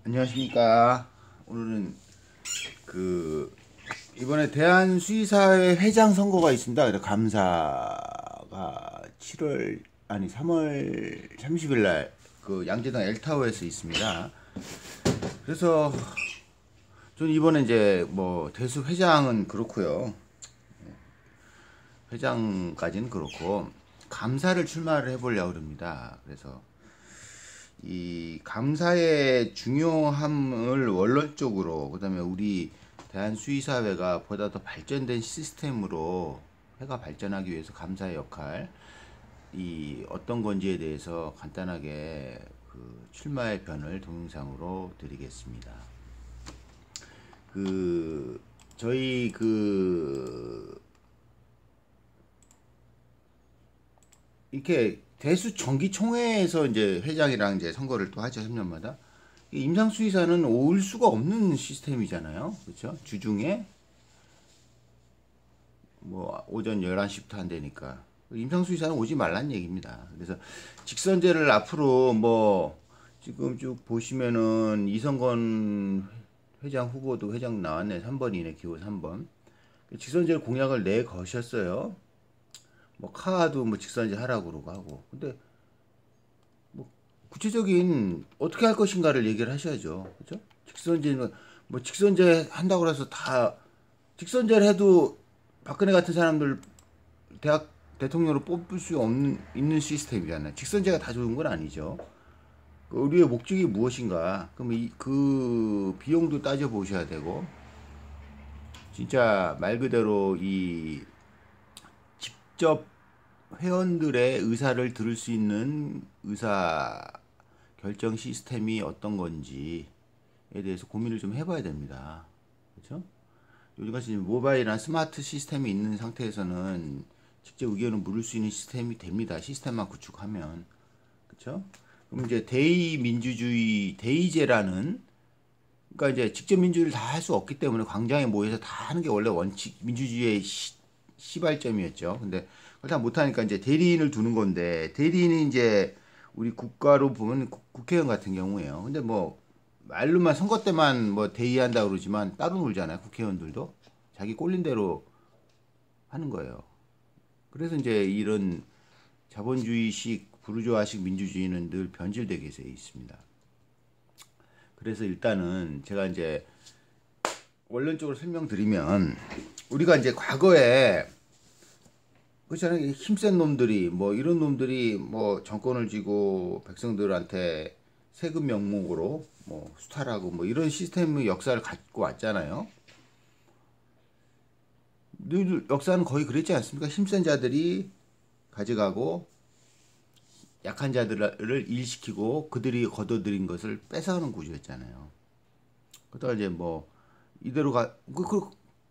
안녕하십니까. 오늘은 이번에 대한수의사회 회장 선거가 있습니다. 그래서 감사가 3월 30일 날 양재동 L타워에서 있습니다. 그래서 저는 이번에 이제 대수 회장은 그렇고요. 회장까지는 그렇고 감사를 출마를 해보려고 합니다. 그래서 이 감사의 중요함을 원론적으로, 그다음에 우리 대한수의사회가 보다 더 발전된 시스템으로 회가 발전하기 위해서 감사의 역할 이 어떤 건지에 대해서 간단하게 출마의 변을 동영상으로 드리겠습니다. 저희 이렇게 대수 정기총회에서 이제 회장이랑 이제 선거를 또 하죠, 3년마다. 임상수의사는 올 수가 없는 시스템이잖아요. 그렇죠? 주중에 오전 11시부터 한다니까. 임상수의사는 오지 말란 얘기입니다. 그래서 직선제를 앞으로 지금 쭉 보시면은 이성건 회장 후보도 회장 나왔네. 3번이네, 기호 3번. 직선제를 공약을 내거셨어요. 카도 직선제 하라고 그러고 하고. 근데 구체적인 어떻게 할 것인가를 얘기를 하셔야죠. 그죠? 직선제는 직선제 한다고 해서 다 직선제를 해도 박근혜 같은 사람들 대통령으로 뽑을 수 있는 시스템이잖아요. 직선제가 다 좋은 건 아니죠. 우리의 목적이 무엇인가? 그럼 그 비용도 따져 보셔야 되고, 진짜 말 그대로 직접 회원들의 의사를 들을 수 있는 의사 결정 시스템이 어떤 건지에 대해서 고민을 좀 해봐야 됩니다. 그렇죠? 요즘같이 모바일이나 스마트 시스템이 있는 상태에서는 직접 의견을 물을 수 있는 시스템이 됩니다. 시스템만 구축하면. 그렇죠? 그럼 이제 대의제라는, 그러니까 이제 직접 민주주의를 다 할 수 없기 때문에 광장에 모여서 다 하는 게 원래 원칙 민주주의의 시발점이었죠. 근데 그걸 다 못하니까 이제 대리인을 두는 건데, 대리인이 이제 우리 국가로 보면 국회의원 같은 경우에요. 근데 말로만 선거 때만 대의한다 그러지만 따로 놀잖아요. 국회의원들도 자기 꼴린 대로 하는 거예요. 그래서 이제 이런 자본주의식 부르주아식 민주주의는 늘 변질되게 돼 있습니다. 그래서 일단은 제가 이제 원론적으로 설명드리면, 우리가 이제 과거에 그렇잖아요. 힘센 놈들이 이런 놈들이 정권을 쥐고 백성들한테 세금 명목으로 수탈하고 이런 시스템의 역사를 갖고 왔잖아요. 늘 역사는 거의 그랬지 않습니까? 힘센 자들이 가져가고 약한 자들을 일시키고 그들이 거둬들인 것을 뺏어가는 구조였잖아요. 그러다가 이제 이대로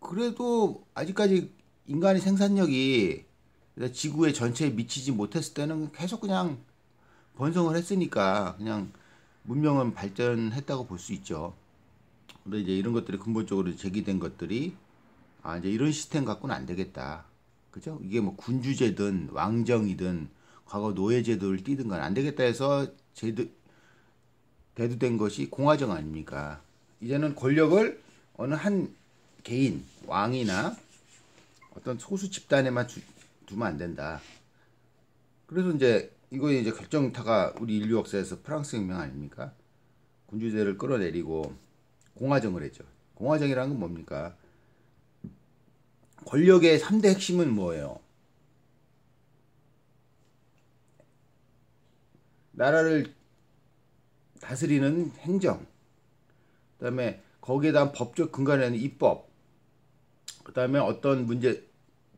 그래도 아직까지 인간의 생산력이 지구의 전체에 미치지 못했을 때는 계속 그냥 번성을 했으니까 그냥 문명은 발전했다고 볼 수 있죠. 근데 이제 이런 것들이 근본적으로 제기된 것들이 이제 이런 시스템 갖고는 안 되겠다. 그죠? 이게 군주제든 왕정이든 과거 노예제도를 띄든 건 안 되겠다 해서 대두된 것이 공화정 아닙니까? 이제는 권력을 어느 한 개인, 왕이나 어떤 소수 집단에만 두면 안 된다. 그래서 이제 이거에 이제 결정타가 우리 인류 역사에서 프랑스 혁명 아닙니까? 군주제를 끌어내리고 공화정을 했죠. 공화정이라는 건 뭡니까? 권력의 3대 핵심은 뭐예요? 나라를 다스리는 행정, 그 다음에 거기에다 법적 근간이 되는 입법, 그 다음에 어떤 문제,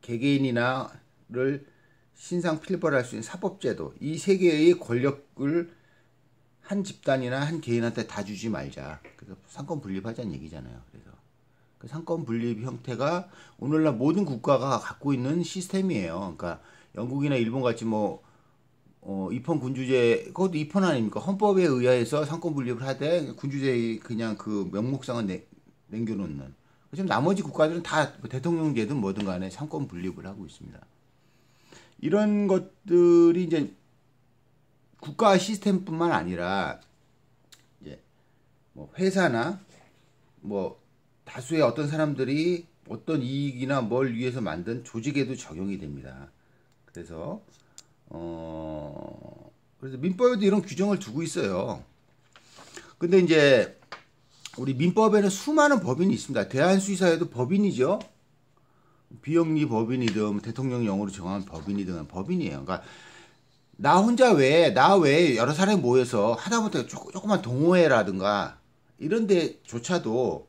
개개인이나를 신상 필벌할 수 있는 사법제도, 이 세 개의 권력을 한 집단이나 한 개인한테 다 주지 말자. 그래서 상권 분립하자는 얘기잖아요. 그래서 그 상권 분립 형태가 오늘날 모든 국가가 갖고 있는 시스템이에요. 그러니까 영국이나 일본 같이 입헌 군주제, 그것도 입헌 아닙니까? 헌법에 의해서 상권 분립을 하되 군주제의 그냥 그 명목상은 남겨놓는. 지금 나머지 국가들은 다 대통령제든 뭐든 간에 상권 분립을 하고 있습니다. 이런 것들이 이제 국가 시스템뿐만 아니라 이제 뭐 회사나 뭐 다수의 어떤 사람들이 어떤 이익이나 뭘 위해서 만든 조직에도 적용이 됩니다. 그래서 그래서 민법에도 이런 규정을 두고 있어요. 근데 이제 우리 민법에는 수많은 법인이 있습니다. 대한수의사에도 법인이죠. 비영리 법인이든 대통령령으로 정한 법인이든 법인이에요. 그러니까 나 외에 여러 사람이 모여서 하다못해 조그만 동호회라든가 이런 데조차도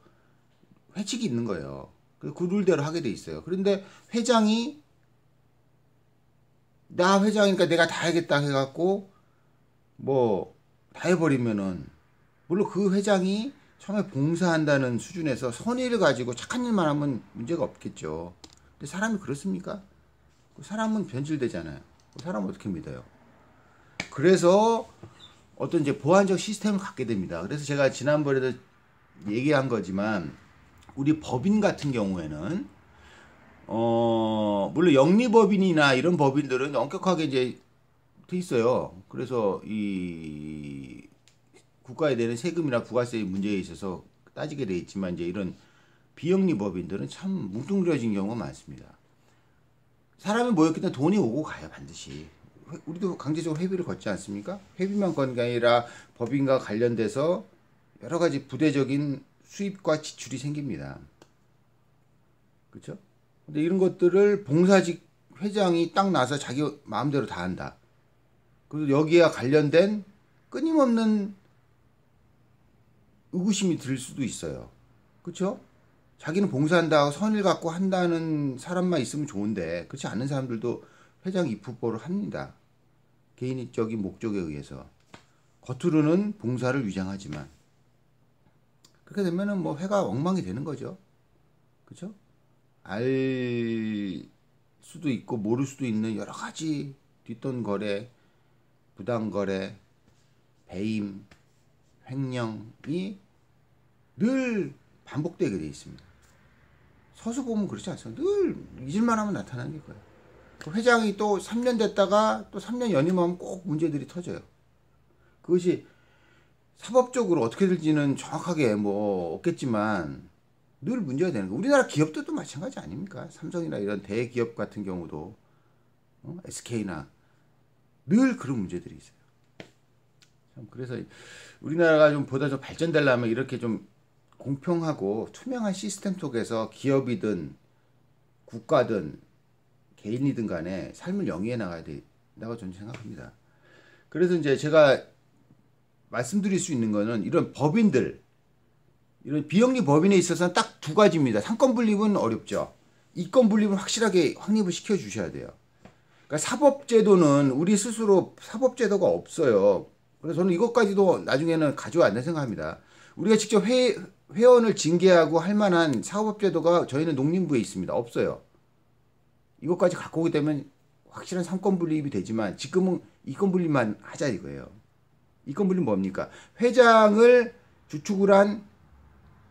회칙이 있는 거예요. 그 룰대로 하게 돼 있어요. 그런데 회장이 나 회장이니까 내가 다 하겠다 해갖고 뭐 다 해버리면은 물론 그 회장이 처음에 봉사한다는 수준에서 선의를 가지고 착한 일만 하면 문제가 없겠죠. 근데 사람이 그렇습니까? 사람은 변질되잖아요. 사람은 어떻게 믿어요? 그래서 어떤 이제 보완적 시스템을 갖게 됩니다. 그래서 제가 지난번에도 얘기한 거지만 우리 법인 같은 경우에는 물론 영리법인이나 이런 법인들은 엄격하게 이제 돼 있어요. 그래서 이 국가에 내는 세금이나 부가세 문제에 있어서 따지게 돼 있지만 이제 이런 비영리법인들은 참 뭉뚱그려진 경우가 많습니다. 사람이 모였기 때문에 돈이 오고 가요, 반드시. 우리도 강제적으로 회비를 걷지 않습니까? 회비만 건 게 아니라 법인과 관련돼서 여러 가지 부대적인 수입과 지출이 생깁니다. 그렇죠? 근데 이런 것들을 봉사직 회장이 딱 나서 자기 마음대로 다 한다. 그리고 여기에 관련된 끊임없는 의구심이 들 수도 있어요. 그렇죠? 자기는 봉사한다고 선을 갖고 한다는 사람만 있으면 좋은데 그렇지 않은 사람들도 회장 입후보를 합니다. 개인적인 목적에 의해서. 겉으로는 봉사를 위장하지만 그렇게 되면은 뭐 회가 엉망이 되는 거죠. 그렇죠? 알 수도 있고 모를 수도 있는 여러 가지 뒷돈 거래, 부당 거래, 배임, 횡령이 늘 반복되게 돼 있습니다. 서수 보면 그렇지 않습니까? 늘 잊을만 하면 나타나는 게 그거예요. 그 회장이 또 3년 됐다가 또 3년 연임하면 꼭 문제들이 터져요. 그것이 사법적으로 어떻게 될지는 정확하게 뭐 없겠지만 늘 문제가 되는 거예요. 우리나라 기업들도 마찬가지 아닙니까? 삼성이나 이런 대기업 같은 경우도 SK나 늘 그런 문제들이 있어요. 그래서 우리나라가 좀 보다 좀 발전되려면 이렇게 좀 공평하고 투명한 시스템 속에서 기업이든 국가든 개인이든 간에 삶을 영위해 나가야 된다고 저는 생각합니다. 그래서 이제 제가 말씀드릴 수 있는 거는 이런 법인들, 이런 비영리 법인에 있어서는 딱 두 가지입니다. 상권 분립은 어렵죠. 이권 분립은 확실하게 확립을 시켜 주셔야 돼요. 그러니까 사법제도는 우리 스스로 사법제도가 없어요. 그래서 저는 이것까지도 나중에는 가져와야 된다 생각합니다. 우리가 직접 회원을 징계하고 할 만한 사법제도가 저희는 농림부에 있습니다. 없어요. 이것까지 갖고 오게 되면 확실한 상권 분립이 되지만 지금은 이권 분립만 하자 이거예요. 이권 분립 뭡니까? 회장을 주축을 한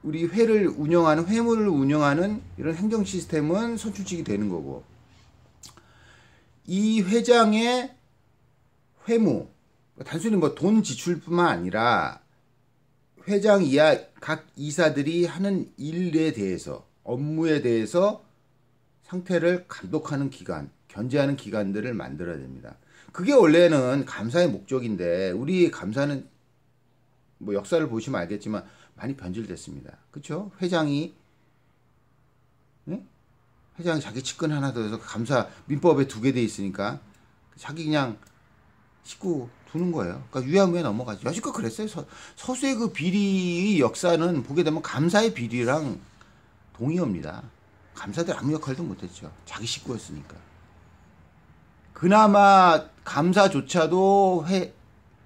우리 회를 운영하는 회무를 운영하는 이런 행정 시스템은 선출직이 되는 거고 이 회장의 회무 단순히 뭐 돈 지출뿐만 아니라 회장 이하 각 이사들이 하는 일에 대해서 업무에 대해서 상태를 감독하는 기관, 견제하는 기관들을 만들어야 됩니다. 그게 원래는 감사의 목적인데 우리 감사는 뭐 역사를 보시면 알겠지만 많이 변질됐습니다. 그렇죠? 회장이 네? 회장이 자기 측근 하나 더 해서 감사 민법에 두게 돼 있으니까 자기 그냥 식구 두는 거예요. 그러니까 유야무에 넘어가죠. 여지껏 그랬어요. 서수의 그 비리의 역사는 보게 되면 감사의 비리랑 동의어입니다. 감사들 아무 역할도 못했죠. 자기 식구였으니까. 그나마 감사조차도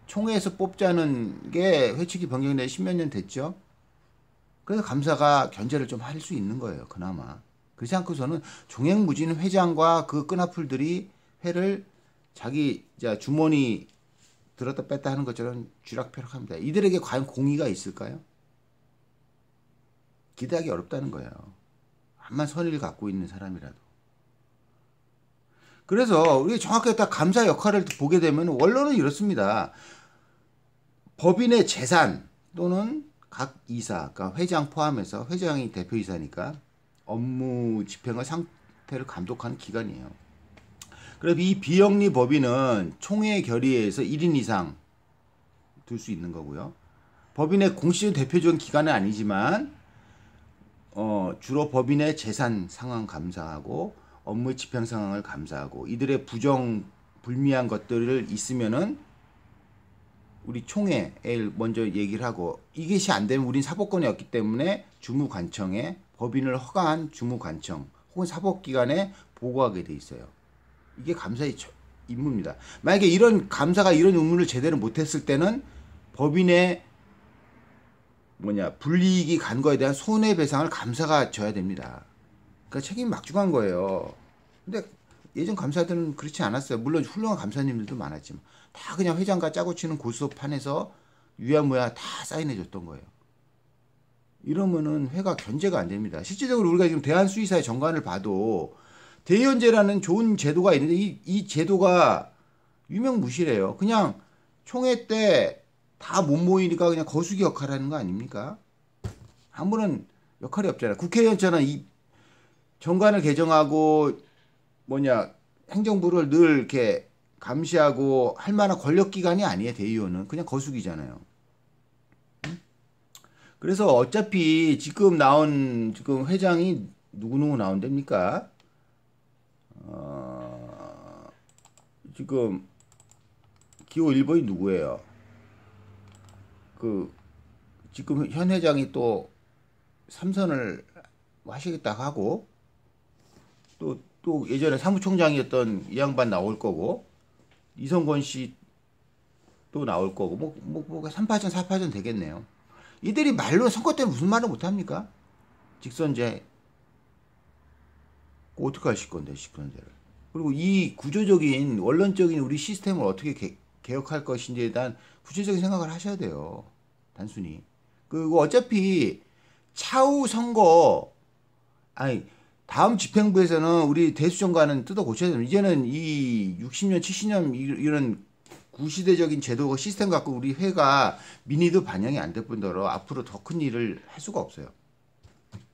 총회에서 뽑자는 게 회칙이 변경된 10몇 년 됐죠. 그래서 감사가 견제를 좀 할 수 있는 거예요. 그나마. 그렇지 않고서는 종횡무진 회장과 그 끈앞풀들이 회를 자기 주머니 들었다 뺐다 하는 것처럼 쥐락펴락합니다. 이들에게 과연 공의가 있을까요? 기대하기 어렵다는 거예요. 암만 선의를 갖고 있는 사람이라도. 그래서 우리 정확하게 딱 감사 역할을 보게 되면 원론은 이렇습니다. 법인의 재산 또는 각 이사, 그러니까 회장 포함해서 회장이 대표이사니까 업무 집행과 상태를 감독하는 기관이에요. 그래서 이 비영리 법인은 총회 결의에서 1인 이상 둘 수 있는 거고요. 법인의 공식적인 대표적인 기관은 아니지만 주로 법인의 재산 상황 감사하고 업무 집행 상황을 감사하고 이들의 부정 불미한 것들을 있으면은 우리 총회에 먼저 얘기를 하고 이것이 안 되면 우린 사법권이 없기 때문에 주무관청에 법인을 허가한 주무관청 혹은 사법기관에 보고하게 돼 있어요. 이게 감사의 임무입니다. 만약에 이런 감사가 이런 의무를 제대로 못했을 때는 법인의 불이익이 간 거에 대한 손해배상을 감사가 져야 됩니다. 그러니까 책임이 막중한 거예요. 근데 예전 감사들은 그렇지 않았어요. 물론 훌륭한 감사님들도 많았지만 다 그냥 회장과 짜고 치는 고스톱판에서 유야무야 다 사인해 줬던 거예요. 이러면은 회가 견제가 안 됩니다. 실질적으로 우리가 지금 대한수의사의 정관을 봐도 대의원제라는 좋은 제도가 있는데 이 제도가 유명무실해요. 그냥 총회 때 다 못 모이니까 그냥 거수기 역할을 하는 거 아닙니까? 아무런 역할이 없잖아요. 국회의원처럼 이 정관을 개정하고 행정부를 늘 이렇게 감시하고 할 만한 권력기관이 아니에요. 대의원은 그냥 거수기잖아요. 그래서 어차피 지금 회장이 누구누구 나온답니까? 지금 기호 1번이 누구예요? 지금 현 회장이 또 3선을 하시겠다 하고 또 예전에 사무총장이었던 이 양반 나올 거고 이성권 씨 또 나올 거고 뭐 3파전 4파전 되겠네요. 이들이 말로 선거 때는 무슨 말을 못합니까? 직선제 어떻게 하실 건데 직선제를. 그리고 이 구조적인 원론적인 우리 시스템을 어떻게 개혁할 것인지에 대한 구체적인 생각을 하셔야 돼요. 단순히. 그리고 어차피 차후 선거 다음 집행부에서는 우리 대수정관은 뜯어 고쳐야 됩니다. 이제는 이 60년 70년 이런 구시대적인 제도 시스템 갖고 우리 회가 민의도 반영이 안 될 뿐더러 앞으로 더 큰 일을 할 수가 없어요.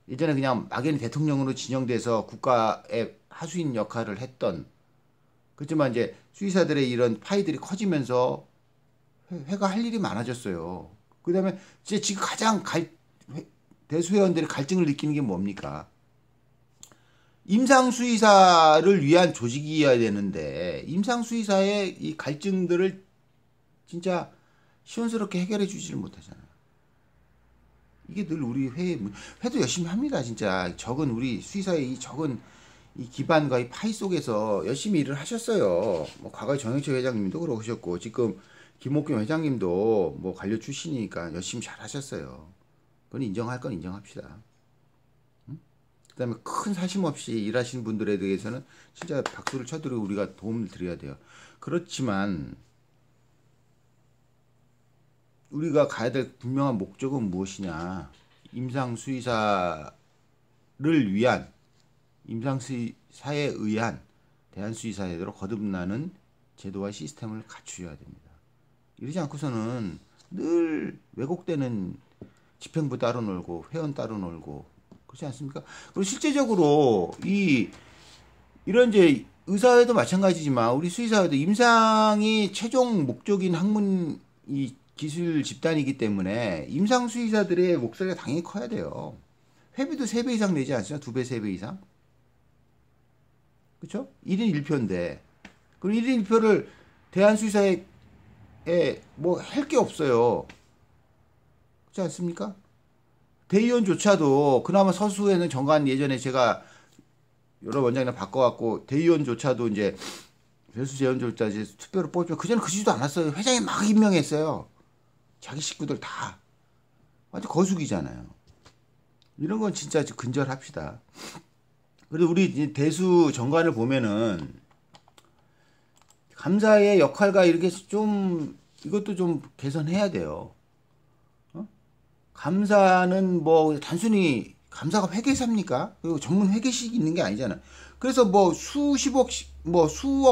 예전에 그냥 막연히 대통령으로 진영돼서 국가의 하수인 역할을 했던 그렇지만 이제 수의사들의 이런 파이들이 커지면서 회가 할 일이 많아졌어요. 그 다음에 이제 지금 가장 대수회원들이 갈증을 느끼는 게 뭡니까? 임상수의사를 위한 조직이어야 되는데 임상수의사의 이 갈증들을 진짜 시원스럽게 해결해 주지를 못하잖아요. 이게 늘 우리 회도 열심히 합니다. 진짜 적은 우리 수의사의 이 적은 이 기반과 이 파이 속에서 열심히 일을 하셨어요. 뭐 과거에 정영철 회장님도 그러셨고 지금 김옥균 회장님도 뭐 관료 출신이니까 열심히 잘 하셨어요. 그건 인정할 건 인정합시다. 그 다음에 큰 사심 없이 일하시는 분들에 대해서는 진짜 박수를 쳐드리고 우리가 도움을 드려야 돼요. 그렇지만 우리가 가야 될 분명한 목적은 무엇이냐. 임상수의사에 의한 대한수의사제도로 거듭나는 제도와 시스템을 갖추어야 됩니다. 이러지 않고서는 늘 왜곡되는 집행부 따로 놀고 회원 따로 놀고 그렇지 않습니까? 그리고 실제적으로 이런 이제 의사회도 마찬가지지만 우리 수의사회도 임상이 최종 목적인 학문 기술 집단이기 때문에 임상 수의사들의 목소리가 당연히 커야 돼요. 회비도 3배 이상 내지 않죠? 2배, 3배 이상? 그쵸? 1인 1표인데. 그럼 1인 1표를 대한수의사에 뭐 할 게 없어요. 그렇지 않습니까? 대의원조차도 그나마 서수에는 정관 예전에 제가 여러 원장이랑 바꿔갖고 대의원조차도 이제 배수 재원조차 이제 투표로 뽑으면 그전에 그러지도 않았어요. 회장이 막 임명했어요. 자기 식구들 다. 완전 거수기잖아요. 이런 건 진짜 근절합시다. 그리고 우리 대수 정관을 보면은 감사의 역할과 이렇게 이것도 좀 개선해야 돼요. 감사는 뭐 단순히 감사가 회계사입니까? 그리고 전문 회계식이 있는 게 아니잖아요. 그래서 뭐 수억,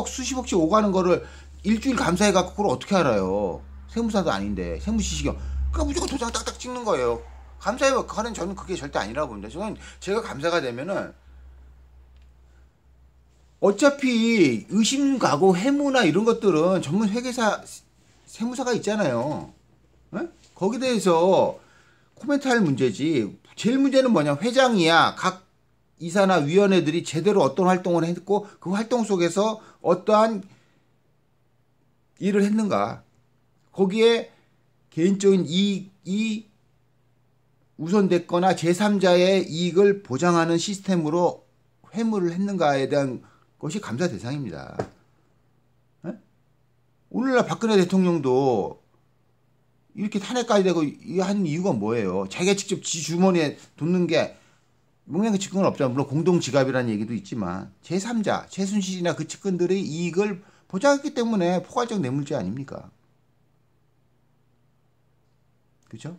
수십억씩 오가는 거를 일주일 감사해 갖고 그걸 어떻게 알아요? 세무사도 아닌데 세무 지식이 그러니까 무조건 도장 딱딱 찍는 거예요. 감사의 역할은 저는 그게 절대 아니라고 봅니다. 저는 제가 감사가 되면은 어차피 의심가고 해무나 이런 것들은 전문 회계사 세무사가 있잖아요. 에? 거기에 대해서 코멘트할 문제지. 제일 문제는 뭐냐, 회장이야 각 이사나 위원회들이 제대로 어떤 활동을 했고 그 활동 속에서 어떠한 일을 했는가, 거기에 개인적인 이익이 우선됐거나 제3자의 이익을 보장하는 시스템으로 회무를 했는가에 대한 것이 감사 대상입니다. 에? 오늘날 박근혜 대통령도 이렇게 탄핵까지 되고 한 이유가 뭐예요? 자기가 직접 지 주머니에 돋는 게 명예훼손 측근은 없잖아. 물론 공동지갑이라는 얘기도 있지만 제3자, 최순실이나 그 측근들의 이익을 보장했기 때문에 포괄적 뇌물죄 아닙니까? 그렇죠?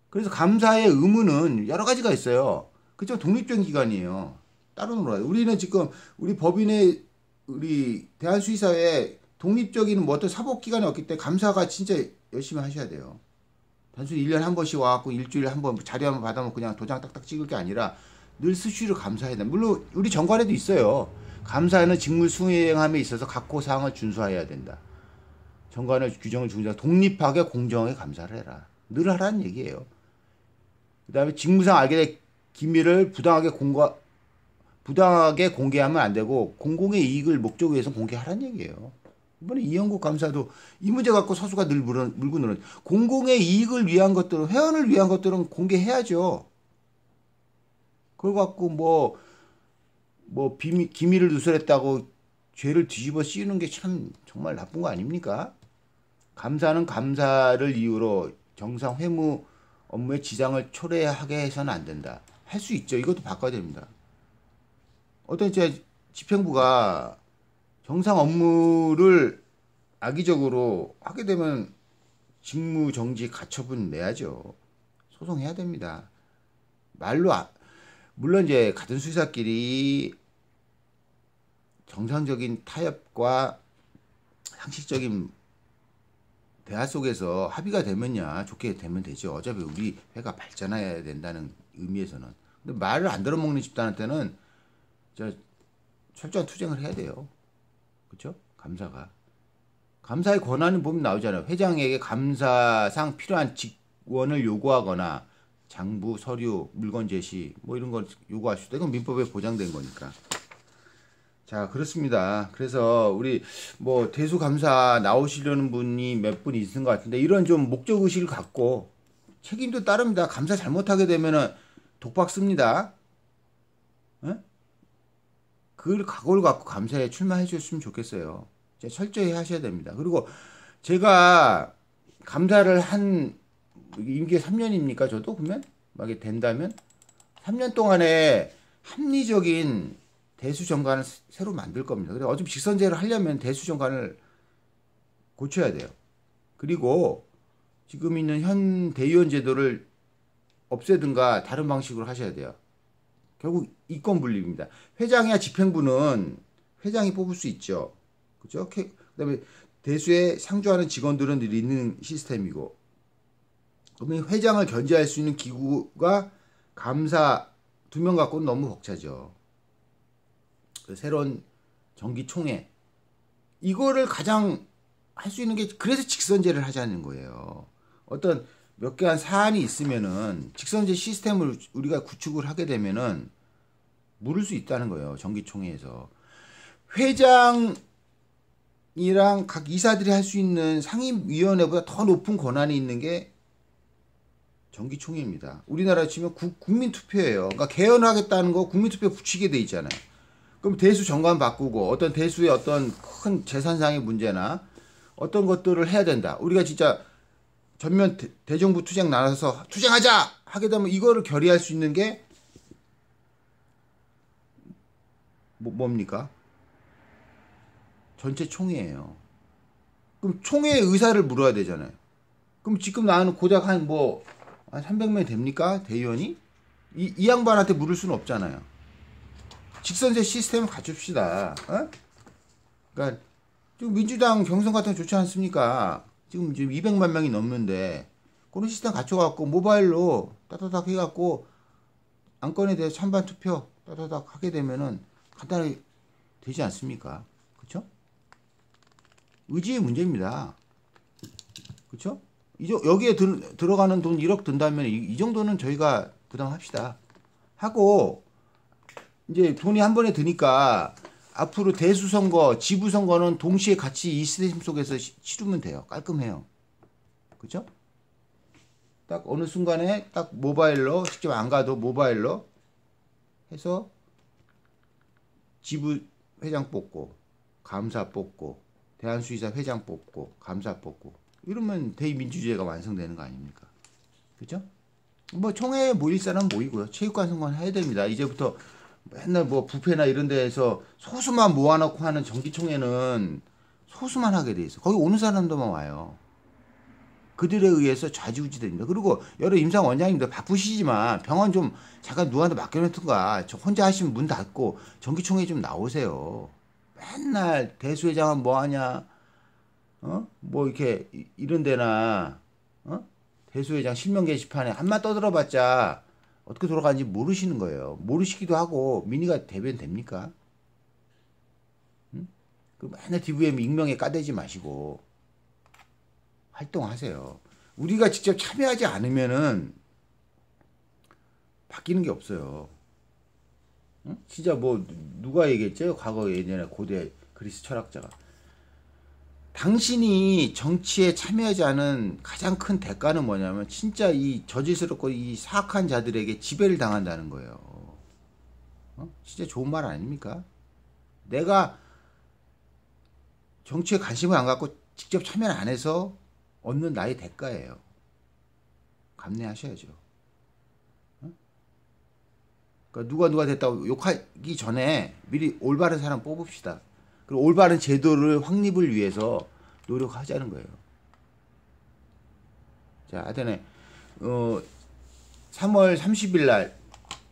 그래서 감사의 의무는 여러 가지가 있어요. 그렇죠? 독립적인 기관이에요. 따로 놀아요. 우리는 지금 우리 법인의 우리 대한수의사회 독립적인 뭐 어떤 사법기관이 없기 때문에 감사가 진짜 열심히 하셔야 돼요. 단순히 1년에 한 번씩 와갖고 일주일에 한 번 자료 한번 받아면 그냥 도장 딱딱 찍을 게 아니라 늘 수시로 감사해야 된다. 물론 우리 정관에도 있어요. 감사는 직무 수행함에 있어서 각호 사항을 준수해야 된다. 정관의 규정을 준수하고 독립하게 공정하게 감사를 해라. 늘 하라는 얘기예요. 그 다음에 직무상 알게 된 기밀을 부당하게 공개하면 안 되고 공공의 이익을 목적으로 해서 공개하라는 얘기예요. 이번에 이영국 감사도 이 문제 갖고 서수가 늘 물고 늘은 공공의 이익을 위한 것들은, 회원을 위한 것들은 공개해야죠. 그걸 갖고 기밀을 누설했다고 죄를 뒤집어 씌우는 게 참 정말 나쁜 거 아닙니까? 감사는 감사를 이유로 정상 회무 업무에 지장을 초래하게 해서는 안 된다. 할 수 있죠. 이것도 바꿔야 됩니다. 어떤 집행부가 정상 업무를 악의적으로 하게 되면 직무 정지 가처분 내야죠. 소송해야 됩니다. 물론 이제 같은 수의사끼리 정상적인 타협과 상식적인 대화 속에서 합의가 되면야 좋게 되면 되죠. 어차피 우리 회가 발전해야 된다는 의미에서는. 근데 말을 안 들어먹는 집단한테는 철저한 투쟁을 해야 돼요. 그렇죠? 감사의 권한은 보면 나오잖아요. 회장에게 감사상 필요한 직원을 요구하거나 장부, 서류, 물건 제시 뭐 이런 걸 요구할 수도 있고, 이건 민법에 보장된 거니까. 자, 그렇습니다. 그래서 우리 대수감사 나오시려는 분이 몇 분 있는 것 같은데, 이런 좀 목적의식을 갖고 책임도 따릅니다. 감사 잘못하게 되면은 독박 씁니다. 에? 그 각오를 갖고 감사에 출마해 주셨으면 좋겠어요. 철저히 하셔야 됩니다. 그리고 제가 감사를 한 임기 3년입니까? 저도 그러면 막이 된다면 3년 동안에 합리적인 대수정관을 새로 만들 겁니다. 그래서 어차피 직선제를 하려면 대수정관을 고쳐야 돼요. 그리고 지금 있는 현 대의원 제도를 없애든가 다른 방식으로 하셔야 돼요. 결국 이권 분립입니다. 회장이야 집행부는 회장이 뽑을 수 있죠. 그죠? 그다음에 대수에 상주하는 직원들은 늘 있는 시스템이고, 그러면 회장을 견제할 수 있는 기구가 감사 2명 갖고는 너무 벅차죠. 새로운 정기총회, 이거를 가장 할 수 있는 게, 그래서 직선제를 하자는 거예요. 어떤 몇 개 한 사안이 있으면은 직선제 시스템을 우리가 구축을 하게 되면은 물을 수 있다는 거예요. 정기총회에서 회장이랑 각 이사들이 할 수 있는 상임위원회보다 더 높은 권한이 있는 게 정기총회입니다. 우리나라 치면 국민투표예요. 그러니까 개헌을 하겠다는 거 국민투표 붙이게 돼 있잖아요. 그럼 대수 정관 바꾸고 어떤 대수의 어떤 큰 재산상의 문제나 어떤 것들을 해야 된다. 우리가 진짜 전면 대정부 투쟁 나눠서 투쟁하자 하게 되면 이거를 결의할 수 있는 게 뭡니까? 전체 총회예요. 그럼 총회의 의사를 물어야 되잖아요. 그럼 지금 나는 고작 한 300명이 됩니까? 대의원이? 이 양반한테 물을 수는 없잖아요. 직선제 시스템을 갖춥시다. 어? 그러니까 지금 민주당 경선 같은 거 좋지 않습니까? 지금 200만 명이 넘는데 그런 시스템 갖춰갖고 모바일로 따다닥 해갖고 안건에 대해서 찬반 투표 따다닥 하게 되면은 간단하게 되지 않습니까? 그렇죠? 의지의 문제입니다. 그렇죠? 여기에 들어가는 돈 1억 든다면 이 정도는 저희가 부담합시다. 하고 이제 돈이 한 번에 드니까 앞으로 대수선거, 지부선거는 동시에 같이 이 시스템 속에서 치르면 돼요. 깔끔해요. 그렇죠? 딱 어느 순간에 딱 모바일로 직접 안 가도 모바일로 해서 지부 회장 뽑고 감사 뽑고 대한수의사 회장 뽑고 감사 뽑고 이러면 대의민주주의가 완성되는 거 아닙니까? 그렇죠? 뭐 총회에 모일 사람 모이고요. 체육관 선거는 해야 됩니다. 이제부터 맨날 뭐 부패나 이런 데에서 소수만 모아놓고 하는 정기총회는 소수만 하게 돼 있어. 거기 오는 사람들만 와요. 그들에 의해서 좌지우지 됩니다. 그리고 여러 임상원장님들 바쁘시지만 병원 좀 잠깐 누구한테 맡겨놓든가 저 혼자 하시면 문 닫고 정기총회 좀 나오세요. 맨날 대수회장은 뭐하냐, 뭐 이렇게 이런 데나, 대수회장 실명 게시판에 한마 떠들어봤자 어떻게 돌아가는지 모르시는 거예요. 모르시기도 하고 민의가 대변 됩니까? 그 맨날 DVM 익명에 까대지 마시고 활동하세요. 우리가 직접 참여하지 않으면은 바뀌는 게 없어요. 진짜 뭐 누가 얘기했죠? 과거 예전에 고대 그리스 철학자가 당신이 정치에 참여하지 않은 가장 큰 대가는 뭐냐면 진짜 이 저질스럽고 이 사악한 자들에게 지배를 당한다는 거예요. 진짜 좋은 말 아닙니까? 내가 정치에 관심을 안 갖고 직접 참여를 안 해서 얻는 나의 대가예요. 감내하셔야죠. 그러니까 누가 됐다고 욕하기 전에 미리 올바른 사람 뽑읍시다. 그리고 올바른 제도를 확립을 위해서 노력하자는 거예요. 자, 하여튼 3월 30일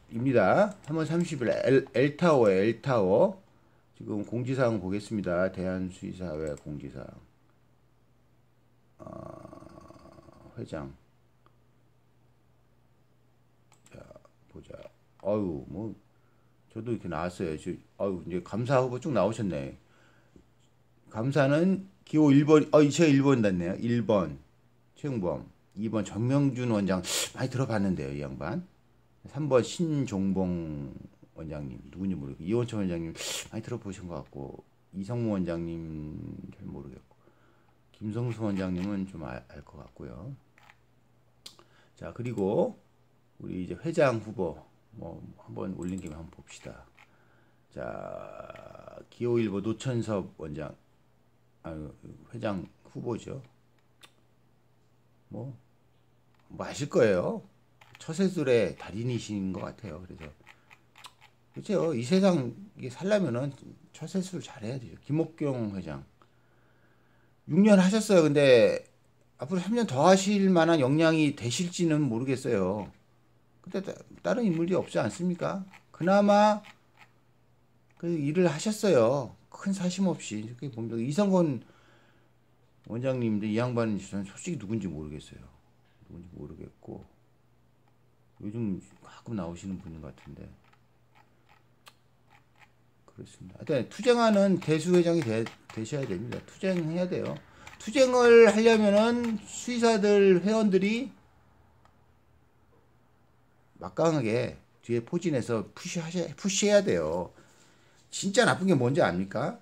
날입니다. 3월 30일 날 엘타워예요. 엘타워. 지금 공지사항 보겠습니다. 대한수의사회 공지사항. 회장. 자, 보자. 아유, 뭐 저도 이렇게 나왔어요. 아유, 이제 감사 후보 쭉 나오셨네. 감사는 기호 1번, 제가 1번 났네요. 1번 최응범, 2번 정명준 원장 많이 들어봤는데요, 이 양반. 3번 신종봉 원장님 누군지 모르겠고, 이원철 원장님 많이 들어보신 것 같고, 이성무 원장님 잘 모르겠고, 김성수 원장님은 좀 알 것 같고요. 자, 그리고 우리 이제 회장 후보 뭐 한번 올린 김에 한번 봅시다. 자, 기호1보 노천섭 원장, 회장 후보죠. 뭐 아실 거예요. 처세술의 달인이신 것 같아요. 그래서 그렇죠. 이 세상 살려면은 처세술 잘해야 되죠. 김옥경 회장 6년 하셨어요. 근데 앞으로 3년 더 하실 만한 역량이 되실지는 모르겠어요. 근데 다른 인물이 없지 않습니까? 그나마 그 일을 하셨어요. 큰 사심 없이. 이렇게 보면 이성건 원장님인데 이 양반은 저는 솔직히 누군지 모르겠어요. 누군지 모르겠고 요즘 가끔 나오시는 분인 것 같은데 그렇습니다. 하여튼 투쟁하는 대수회장이 되셔야 됩니다. 투쟁해야 돼요. 투쟁을 하려면은 수의사들 회원들이 막강하게 뒤에 포진해서 푸시해야 돼요. 진짜 나쁜 게 뭔지 압니까?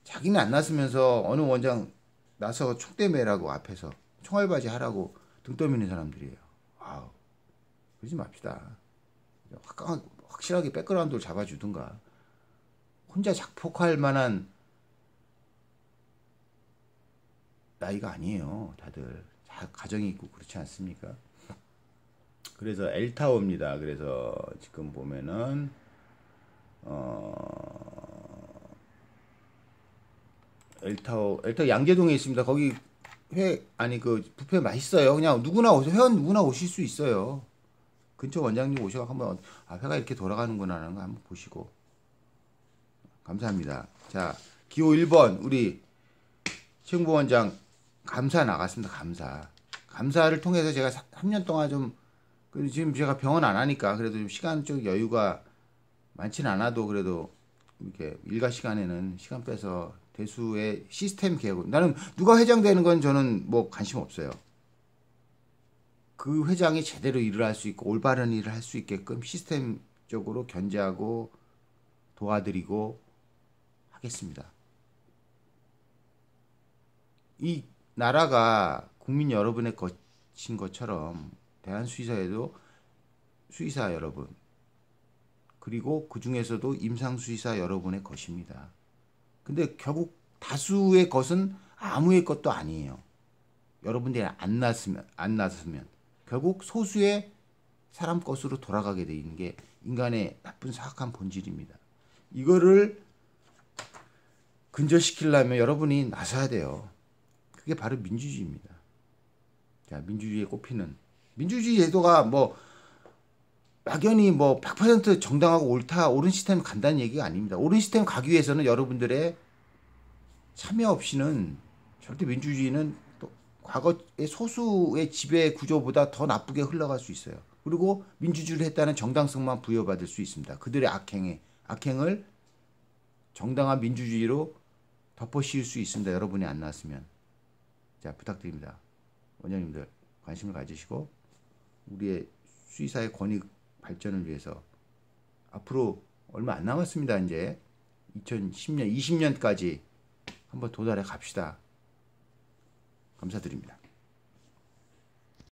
자기는 안 났으면서 어느 원장 나서 총대 매라고 앞에서 총알바지 하라고 등 떠미는 사람들이에요. 와우, 그러지 맙시다. 확실하게 백그라운드를 잡아주든가. 혼자 작폭할 만한 나이가 아니에요. 다들 가정이 있고 그렇지 않습니까? 그래서 엘타워입니다. 그래서 지금 보면은 엘타워 양재동에 있습니다. 거기 그 뷔페 맛있어요. 그냥 누구나 오세요. 회원 누구나 오실 수 있어요. 근처 원장님 오셔서 한번 회가 이렇게 돌아가는구나 하는 거 한번 보시고 감사합니다. 자, 기호 1번 우리 최응범 원장 감사 나갔습니다. 감사를 통해서 제가 3년 동안 좀 지금 제가 병원 안 하니까 그래도 좀 시간적 여유가 많지는 않아도 그래도 이렇게 일과 시간에는 시간 빼서 대수의 시스템 개혁. 나는 누가 회장 되는 건 저는 뭐 관심 없어요. 그 회장이 제대로 일을 할 수 있고 올바른 일을 할 수 있게끔 시스템적으로 견제하고 도와드리고 하겠습니다. 이 나라가 국민 여러분의 것인 것처럼 대한수의사에도 수의사 여러분 그리고 그 중에서도 임상수의사 여러분의 것입니다. 근데 결국 다수의 것은 아무의 것도 아니에요. 여러분들이 안 났으면 결국 소수의 사람 것으로 돌아가게 되는 게 인간의 나쁜 사악한 본질입니다. 이거를 근절시키려면 여러분이 나서야 돼요. 그게 바로 민주주의입니다. 자, 민주주의에 꼽히는 민주주의 제도가 뭐 막연히 뭐 100% 정당하고 옳은 시스템 간다는 얘기가 아닙니다. 옳은 시스템 가기 위해서는 여러분들의 참여 없이는 절대 민주주의는 또 과거의 소수의 지배 구조보다 더 나쁘게 흘러갈 수 있어요. 그리고 민주주의를 했다는 정당성만 부여받을 수 있습니다. 그들의 악행을 정당한 민주주의로 덮어씌울 수 있습니다. 여러분이 안 나왔으면. 자, 부탁드립니다. 원장님들 관심을 가지시고 우리의 수의사의 권익 발전을 위해서 앞으로 얼마 안 남았습니다. 이제 2010년, 20년까지 한번 도달해 갑시다. 감사드립니다.